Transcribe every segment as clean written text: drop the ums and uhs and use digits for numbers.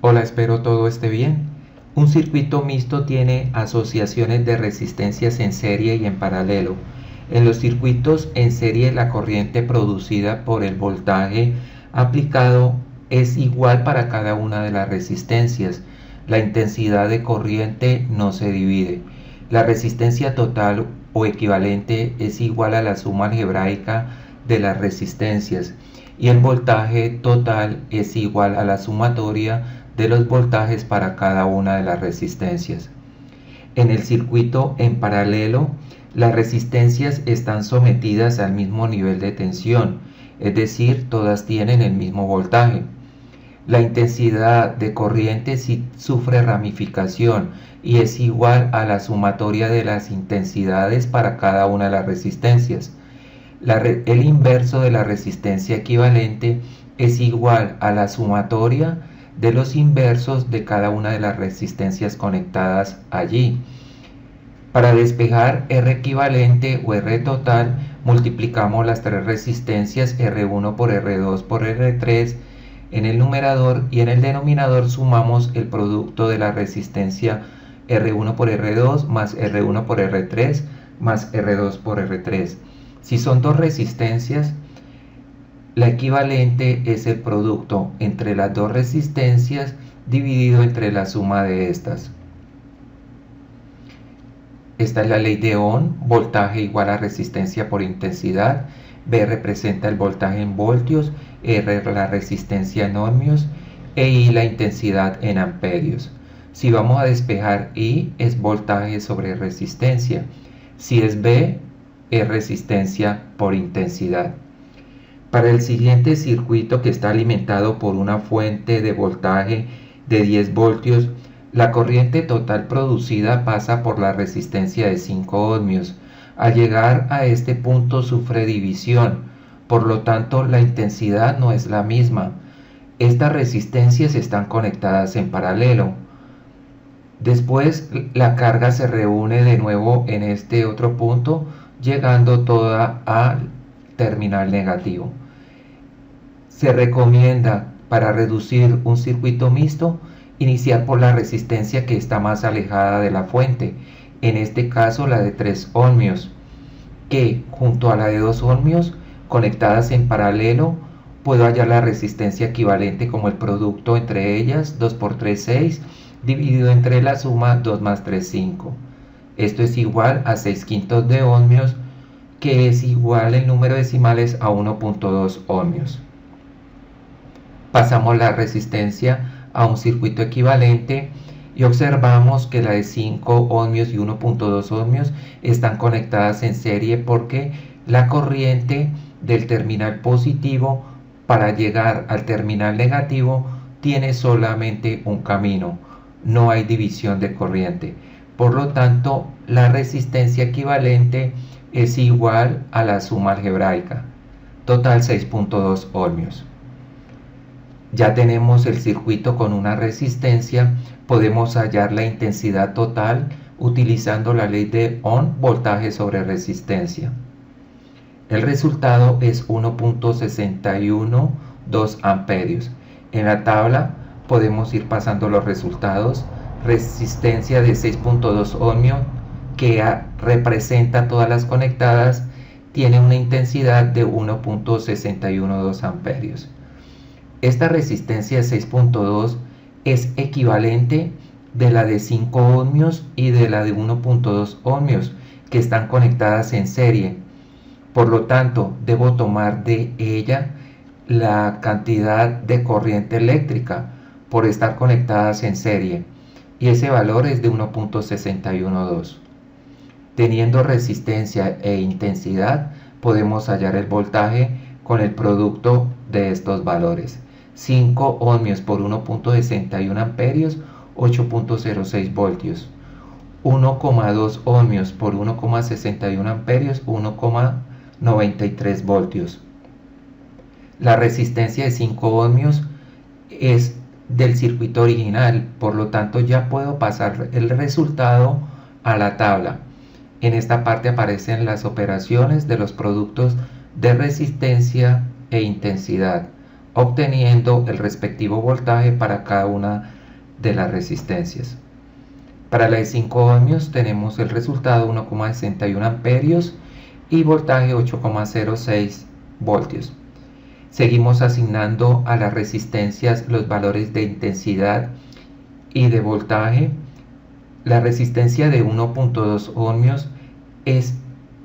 Hola, espero todo esté bien. Un circuito mixto tiene asociaciones de resistencias en serie y en paralelo. En los circuitos en serie, la corriente producida por el voltaje aplicado es igual para cada una de las resistencias. La intensidad de corriente no se divide. La resistencia total o equivalente es igual a la suma algebraica de las resistencias y el voltaje total es igual a la sumatoria de los voltajes para cada una de las resistencias. En el circuito en paralelo, las resistencias están sometidas al mismo nivel de tensión, es decir, todas tienen el mismo voltaje. La intensidad de corriente sufre ramificación y es igual a la sumatoria de las intensidades para cada una de las resistencias. El inverso de la resistencia equivalente es igual a la sumatoria de los inversos de cada una de las resistencias conectadas allí. Para despejar R equivalente o R total, multiplicamos las tres resistencias R1 por R2 por R3 en el numerador y en el denominador sumamos el producto de la resistencia R1 por R2 más R1 por R3 más R2 por R3. Si son dos resistencias, la equivalente es el producto entre las dos resistencias dividido entre la suma de estas. Esta es la ley de Ohm, voltaje igual a resistencia por intensidad. V representa el voltaje en voltios, R la resistencia en ohmios e I la intensidad en amperios. Si vamos a despejar, I es voltaje sobre resistencia. Si es V, es resistencia por intensidad. Para el siguiente circuito que está alimentado por una fuente de voltaje de 10 voltios, la corriente total producida pasa por la resistencia de 5 ohmios. Al llegar a este punto sufre división, por lo tanto la intensidad no es la misma. Estas resistencias están conectadas en paralelo. Después la carga se reúne de nuevo en este otro punto, llegando toda al terminal negativo. Se recomienda, para reducir un circuito mixto, iniciar por la resistencia que está más alejada de la fuente, en este caso la de 3 ohmios, que junto a la de 2 ohmios, conectadas en paralelo, puedo hallar la resistencia equivalente como el producto entre ellas, 2 por 3, 6, dividido entre la suma 2 más 3, 5. Esto es igual a 6/5 de ohmios, que es igual en número decimales a 1.2 ohmios. Pasamos la resistencia a un circuito equivalente y observamos que la de 5 ohmios y 1.2 ohmios están conectadas en serie porque la corriente del terminal positivo para llegar al terminal negativo tiene solamente un camino, no hay división de corriente. Por lo tanto, la resistencia equivalente es igual a la suma algebraica, total 6.2 ohmios. Ya tenemos el circuito con una resistencia, podemos hallar la intensidad total utilizando la ley de Ohm, voltaje sobre resistencia. El resultado es 1.612 amperios. En la tabla podemos ir pasando los resultados. Resistencia de 6.2 ohmios que representa todas las conectadas tiene una intensidad de 1.612 amperios. Esta resistencia de 6.2 es equivalente de la de 5 ohmios y de la de 1.2 ohmios que están conectadas en serie. Por lo tanto, debo tomar de ella la cantidad de corriente eléctrica por estar conectadas en serie y ese valor es de 1.612. Teniendo resistencia e intensidad, podemos hallar el voltaje con el producto de estos valores. 5 ohmios por 1.61 amperios, 8.06 voltios. 1,2 ohmios por 1,61 amperios, 1,93 voltios. La resistencia de 5 ohmios es del circuito original, por lo tanto ya puedo pasar el resultado a la tabla. En esta parte aparecen las operaciones de los productos de resistencia e intensidad, obteniendo el respectivo voltaje para cada una de las resistencias. Para la de 5 ohmios tenemos el resultado 1,61 amperios y voltaje 8,06 voltios. Seguimos asignando a las resistencias los valores de intensidad y de voltaje. La resistencia de 1,2 ohmios es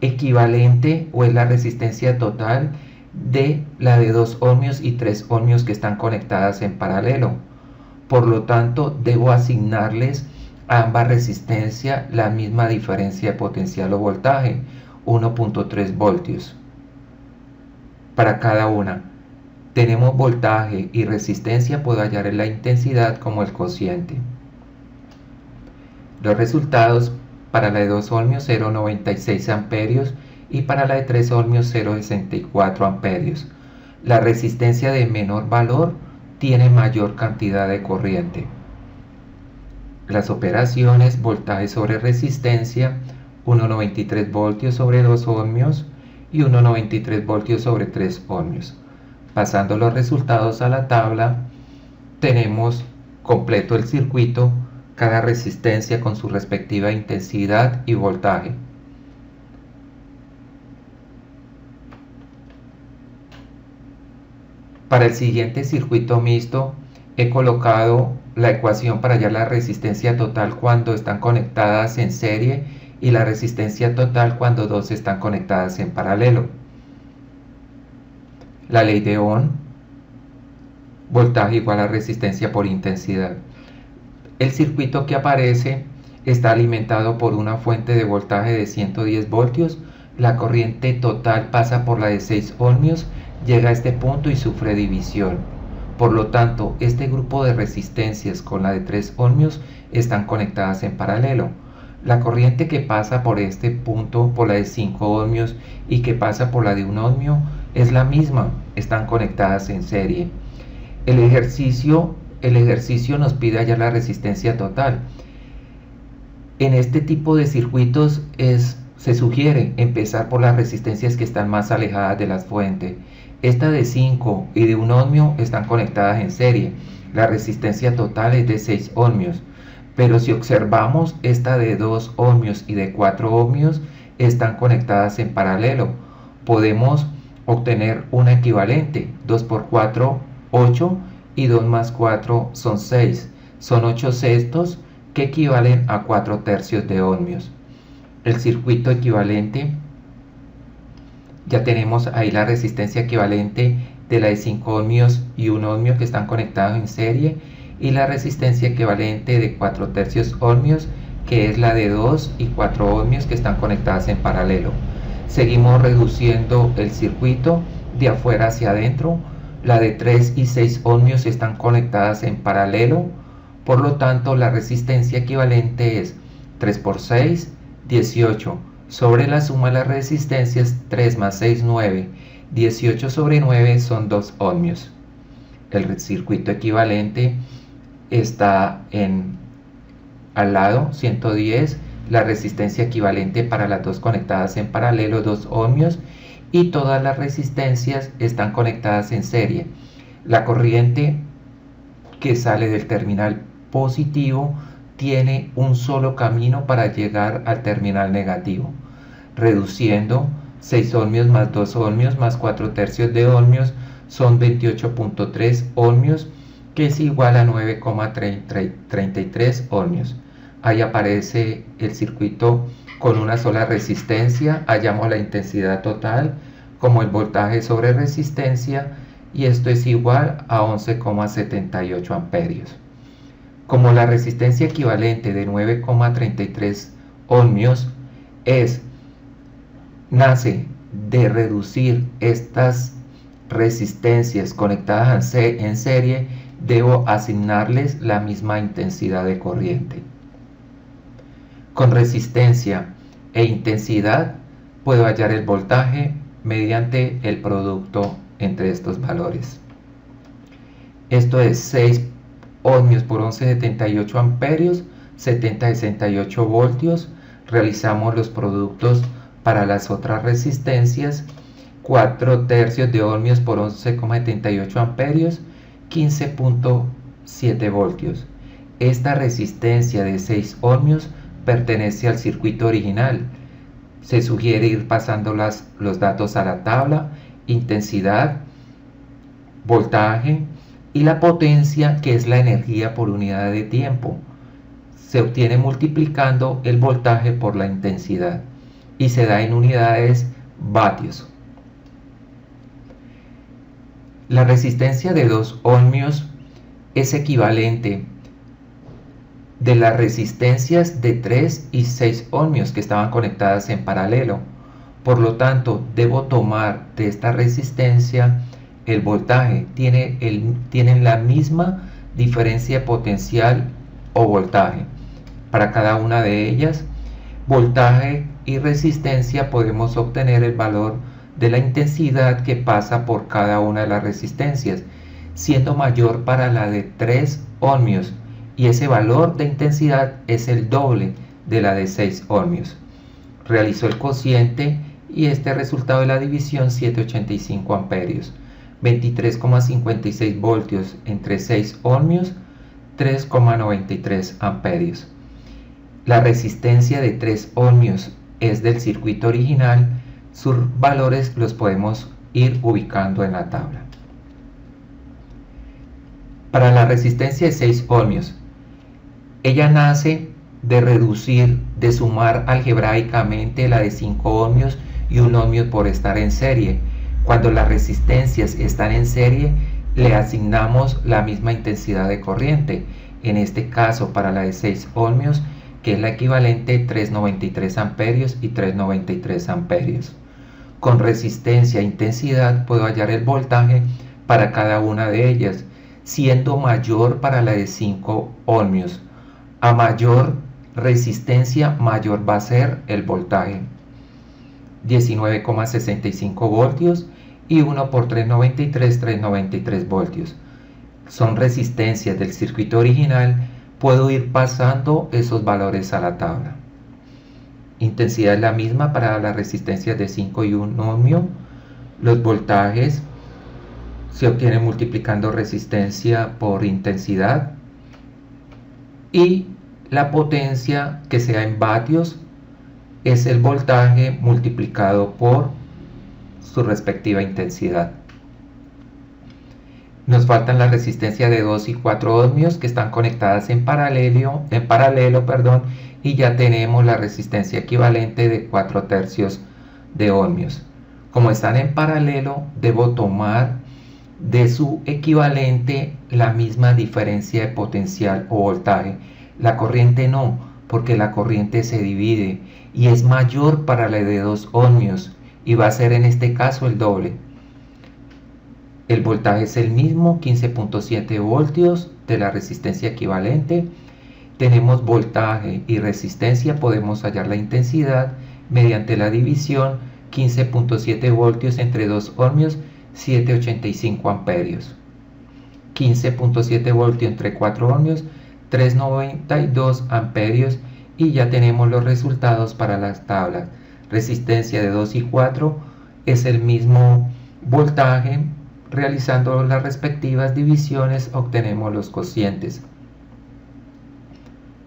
equivalente o es la resistencia total de la de 2 ohmios y 3 ohmios que están conectadas en paralelo. Por lo tanto, debo asignarles a ambas resistencias la misma diferencia de potencial o voltaje, 1,3 voltios. Para cada una tenemos voltaje y resistencia, puedo hallar en la intensidad como el cociente. Los resultados: para la de 2 ohmios 0,96 amperios y para la de 3 ohmios 0,64 amperios. La resistencia de menor valor tiene mayor cantidad de corriente. Las operaciones: voltaje sobre resistencia 1,93 voltios sobre 2 ohmios y 1,93 voltios sobre 3 ohmios. Pasando los resultados a la tabla, tenemos completo el circuito, cada resistencia con su respectiva intensidad y voltaje. Para el siguiente circuito mixto he colocado la ecuación para hallar la resistencia total cuando están conectadas en serie y la resistencia total cuando dos están conectadas en paralelo. La ley de Ohm: voltaje igual a resistencia por intensidad. El circuito que aparece está alimentado por una fuente de voltaje de 110 voltios. La corriente total pasa por la de 6 ohmios, llega a este punto y sufre división. Por lo tanto, este grupo de resistencias con la de 3 ohmios están conectadas en paralelo. La corriente que pasa por este punto, por la de 5 ohmios, y que pasa por la de 1 ohmio es la misma, están conectadas en serie. El ejercicio nos pide hallar la resistencia total. En este tipo de circuitos se sugiere empezar por las resistencias que están más alejadas de las fuentes. Esta de 5 y de 1 ohmio están conectadas en serie. La resistencia total es de 6 ohmios. Pero si observamos, esta de 2 ohmios y de 4 ohmios están conectadas en paralelo. Podemos obtener una equivalente. 2 por 4, 8, y 2 más 4 son 6. Son 8 sextos que equivalen a 4 tercios de ohmios. El circuito equivalente: ya tenemos ahí la resistencia equivalente de la de 5 ohmios y 1 ohmio que están conectados en serie, y la resistencia equivalente de 4 tercios ohmios, que es la de 2 y 4 ohmios que están conectadas en paralelo. Seguimos reduciendo el circuito de afuera hacia adentro. La de 3 y 6 ohmios están conectadas en paralelo. Por lo tanto, la resistencia equivalente es 3 por 6, 18. Sobre la suma de las resistencias, 3 más 6, 9. 18 sobre 9 son 2 ohmios. El circuito equivalente está al lado, 110. La resistencia equivalente para las dos conectadas en paralelo, 2 ohmios. Y todas las resistencias están conectadas en serie. La corriente que sale del terminal positivo tiene un solo camino para llegar al terminal negativo. Reduciendo, 6 ohmios más 2 ohmios más 4 tercios de ohmios son 28,3 ohmios, que es igual a 9,33 ohmios. Ahí aparece el circuito con una sola resistencia. Hallamos la intensidad total como el voltaje sobre resistencia, y esto es igual a 11,78 amperios. Como la resistencia equivalente de 9,33 ohmios nace de reducir estas resistencias conectadas en serie, debo asignarles la misma intensidad de corriente. Con resistencia e intensidad puedo hallar el voltaje mediante el producto entre estos valores. Esto es 6 ohmios por 11,78 amperios, 70,68 voltios. Realizamos los productos para las otras resistencias: 4 tercios de ohmios por 11,78 amperios, 15,7 voltios. esta resistencia de 6 ohmios pertenece al circuito original. Se sugiere ir pasando los datos a la tabla: intensidad, voltaje y la potencia, que es la energía por unidad de tiempo. Se obtiene multiplicando el voltaje por la intensidad y se da en unidades vatios. La resistencia de 2 ohmios es equivalente de las resistencias de 3 y 6 ohmios que estaban conectadas en paralelo. Por lo tanto, debo tomar de esta resistencia el voltaje. Tienen la misma diferencia potencial o voltaje. Para cada una de ellas, voltaje y resistencia, podemos obtener el valor de la intensidad que pasa por cada una de las resistencias, siendo mayor para la de 3 ohmios, y ese valor de intensidad es el doble de la de 6 ohmios. Realizó el cociente y este resultado de la división: 785 amperios, 23,56 voltios entre 6 ohmios, 3,93 amperios. La resistencia de 3 ohmios es del circuito original. Sus valores los podemos ir ubicando en la tabla. Para la resistencia de 6 ohmios, ella nace de sumar algebraicamente la de 5 ohmios y 1 ohmio por estar en serie. Cuando las resistencias están en serie, le asignamos la misma intensidad de corriente. En este caso, para la de 6 ohmios, que es la equivalente, 393 amperios y 393 amperios. Con resistencia e intensidad puedo hallar el voltaje para cada una de ellas, siendo mayor para la de 5 ohmios. A mayor resistencia, mayor va a ser el voltaje: 19,65 voltios, y 1 por 393 voltios. Son resistencias del circuito original. Puedo ir pasando esos valores a la tabla. Intensidad es la misma para las resistencias de 5 y 1 ohmio. Los voltajes se obtienen multiplicando resistencia por intensidad, y la potencia, que sea en vatios, es el voltaje multiplicado por su respectiva intensidad. Nos faltan las resistencias de 2 y 4 ohmios, que están conectadas en paralelo, y ya tenemos la resistencia equivalente de 4/3 de ohmios. Como están en paralelo, debo tomar de su equivalente la misma diferencia de potencial o voltaje. La corriente no, porque la corriente se divide y es mayor para la de 2 ohmios y va a ser en este caso el doble. El voltaje es el mismo, 15,7 voltios de la resistencia equivalente. Tenemos voltaje y resistencia, podemos hallar la intensidad mediante la división: 15,7 voltios entre 2 ohmios, 785 amperios. 15,7 voltios entre 4 ohmios, 392 amperios, y ya tenemos los resultados para las tablas. Resistencia de 2 y 4 es el mismo voltaje. Realizando las respectivas divisiones obtenemos los cocientes.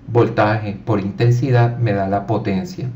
Voltaje por intensidad me da la potencia.